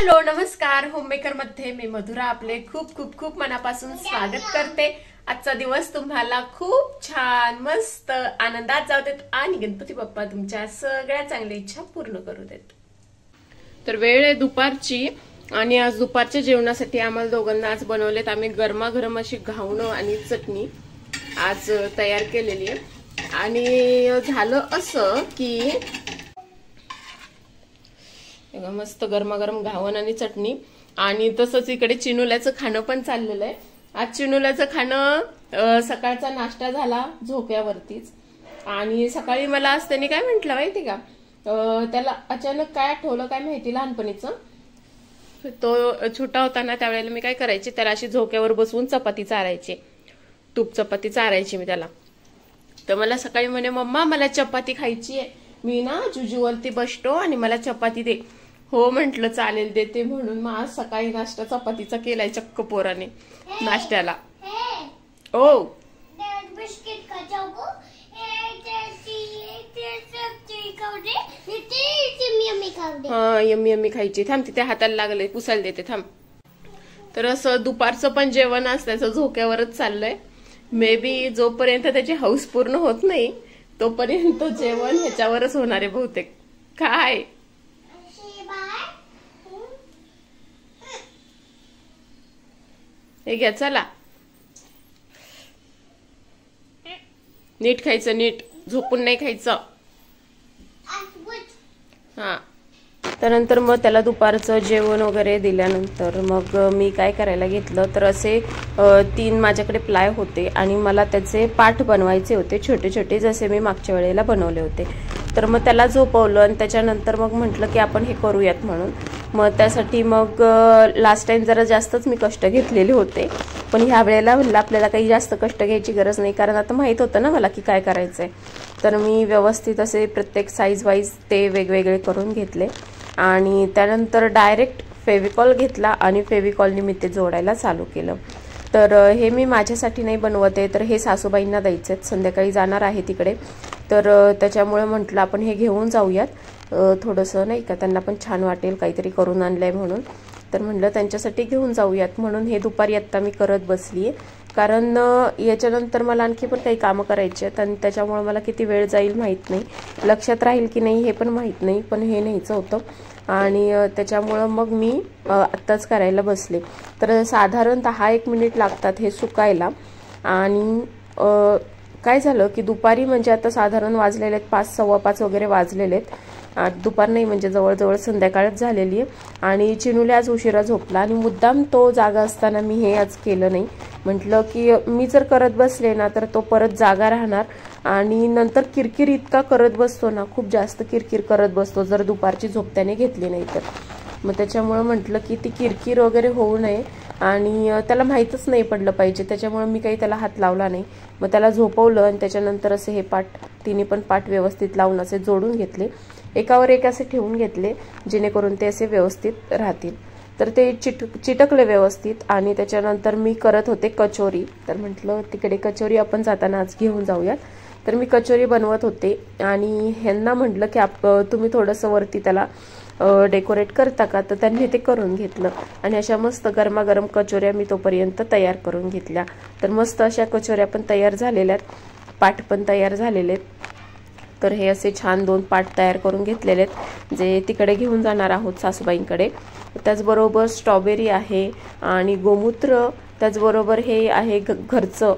Hello नमस्कार, homemaker मध्ये मी मधुरा आपले खूप खूप खूप मनापासून स्वागत करते। आजचा दिवस तुम्हाला खूप छान मस्त आनंदात जाऊ देत आणि गणपती बाप्पा तुमच्या सगळ्या चांगल्या इच्छा पूर्ण करू देत। तर वेळ आहे दुपारची आणि आज दुपारच्या जेवणासाठी आम्हाला दोघांना आज बनवलेत आम्ही गरमागरम अशी घावणं आणि चटणी आज तयार केलेली आहे। आणि झालं असं की मस्त गरमागरम घावण आणि चटणी आणि तसंच इकडे चिनुल्याचं खाणं पण चाललेलं आहे। आज चिनुल्याचं खाणं सकाळचा नाश्ता झाला झोक्यावरतीच आणि सकाळी मला आज त्यांनी काय म्हटलं माहिती का, त्याला अचानक काय आठवलं काय माहिती, लहानपणीचं तो छोटा होता ना त्यावेळेला मी काय करायचे त्याला अशी झोक्यावर बसवून चपाती चारायची, तूप चपाती चारायची मी त्याला। तर मला सकाळी म्हणे मम्मा मला चपाती खायची आहे, मी ना जुजूवरती बसतो आणि मला चपाती दे। हो म्हटलं चालेल देते म्हणून मग आज सकाळी नाश्ता चपातीचा केलाय चक्क पोराने नाश्त्याला। ओ हा यम्मी यम्मी खायची, थांब तिथे हाताला लागले पुसायला देते थांब। तर असं दुपारचं पण जेवण आज त्याचं झोक्यावरच चाललंय। मे बी जोपर्यंत त्याची हौस पूर्ण होत नाही तोपर्यंत जेवण ह्याच्यावरच होणार आहे बहुतेक। काय हे घ्या चला, नीट खायचं, नीट झोपून नाही खायचं। हा त्यानंतर मग त्याला दुपारचं जेवण वगैरे दिल्यानंतर मग मी काय करायला घेतलं तर असे 3 माझ्याकडे प्लाय होते आणि मला त्याचे पाठ बनवायचे होते छोटे छोटे, जसे मी मागच्या वेळेला बनवले होते। तर मग त्याला झोपवलं आणि त्याच्यानंतर मग म्हटलं की आपण हे करूयात म्हणून। मग त्यासाठी मग लास्ट टाइम जरा जास्तच मी कष्ट घेतलेले होते, पण ह्या वेळेला म्हणलं आपल्याला काही जास्त कष्ट घ्यायची गरज नाही, कारण आता माहित होतं ना मला की काय करायचंय। तर मी व्यवस्थित असे प्रत्येक साईज वाईज ते वेगवेगळे करून घेतले आणि त्यानंतर डायरेक्ट फेविकॉल घेतला आणि फेविकॉलने मी ते जोडायला चालू केलं। तर हे मी माझ्यासाठी नाही बनवत आहे, तर हे सासूबाईंना द्यायचे आहेत, संध्याकाळी जाणार आहे तिकडे। तर त्याच्यामुळे म्हटलं आपण हे घेऊन जाऊयात, थोडंसं नाही का त्यांना पण छान वाटेल काहीतरी करून आणलंय म्हणून। तर म्हटलं त्यांच्यासाठी घेऊन जाऊयात म्हणून हे दुपारी आत्ता मी करत बसली आहे, कारण याच्यानंतर मला आणखी पण काही कामं करायची आहेत आणि त्याच्यामुळे मला किती वेळ जाईल माहीत नाही, लक्षात राहील की नाही हे पण माहीत नाही, पण हे न्यायचं होतं आणि त्याच्यामुळं मग मी आत्ताच करायला बसले। तर साधारणतः 1 मिनिट लागतात हे सुकायला। आणि काय झालं की दुपारी म्हणजे आता साधारण वाजलेले आहेत 5 सव्वा 5 वगैरे वाजलेले आहेत, दुपार नाही म्हणजे जवळजवळ संध्याकाळच झालेली आहे। आणि चिनुल्या आज उशिरा झोपला आणि मुद्दाम तो जागा असताना मी हे आज केलं नाही, म्हटलं की मी जर करत बसले ना तर तो परत जागा राहणार आणि नंतर किरकिर इतका करत बसतो ना, खूप जास्त किरकिर करत बसतो जर दुपारची झोप त्याने घेतली नाही तर। मग त्याच्यामुळे म्हटलं की ती किरकिर वगैरे होऊ नये आणि त्याला माहीतच नाही पडलं पाहिजे, त्याच्यामुळे मी काही त्याला हात लावला नाही। मग त्याला झोपवलं आणि त्याच्यानंतर असे हे पाठ तिन्ही पण पाठ व्यवस्थित लावून असे जोडून घेतले, एकावर एक असे ठेवून घेतले जेणेकरून ते असे व्यवस्थित राहतील। तर ते चिटकले व्यवस्थित आणि त्याच्यानंतर मी करत होते कचोरी, तर म्हटलं तिकडे कचोरी आपण जाताना आज घेऊन जाऊयात। तर मी कचोरी बनवत होते आणि ह्यांना म्हटलं की तुम्ही थोडंसं वरती त्याला डेकोरेट करता का, तर त्यांनी ते करून घेतलं आणि अशा मस्त गरमागरम कचोऱ्या मी तोपर्यंत तयार करून घेतल्या। तर मस्त अशा कचोऱ्या पण तयार झालेल्या आहेत, पाठ पण तयार झालेले आहेत। तर हे असे छान 2 पाठ तयार करून घेतलेले आहेत जे तिकडे घेऊन जाणार आहोत सासूबाईंकडे। त्याचबरोबर स्ट्रॉबेरी आहे आणि गोमूत्र, त्याचबरोबर हे आहे घरचं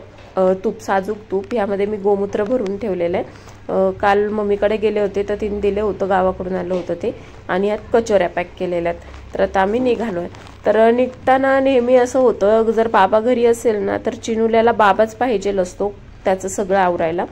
तूप, साजूक तूप, यामध्ये मी गोमूत्र भरून ठेवलेलं आहे। काल मम्मीकडे गेले होते तर तिने दिले होतं, गावाकडून आलं होतं ते, आणि यात कचोऱ्या पॅक केलेल्या आहेत। तर आता आम्ही निघालोय। तर निघताना नेहमी असं होतं जर बाबा घरी असेल ना तर चिनुल्याला बाबाच पाहिजे असतो त्याचं सगळं आवरायला।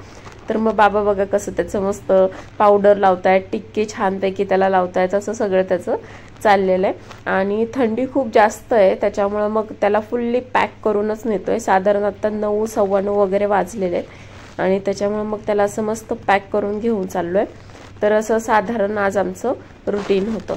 तर मग बाबा बघा कसं त्याचं मस्त पावडर लावतायत, टिक्के छानपैकी त्याला लावतायत, असं सगळं त्याचं चाललेलं आहे। आणि थंडी खूप जास्त आहे त्याच्यामुळे मग त्याला फुल्ली पॅक करूनच नेतोय, साधारण आता 9 सव्वा 9 वगैरे वाजलेले आहेत आणि त्याच्यामुळे मग त्याला असं मस्त पॅक करून घेऊन चाललोय। तर असं साधारण आज आमचं रुटीन होतं।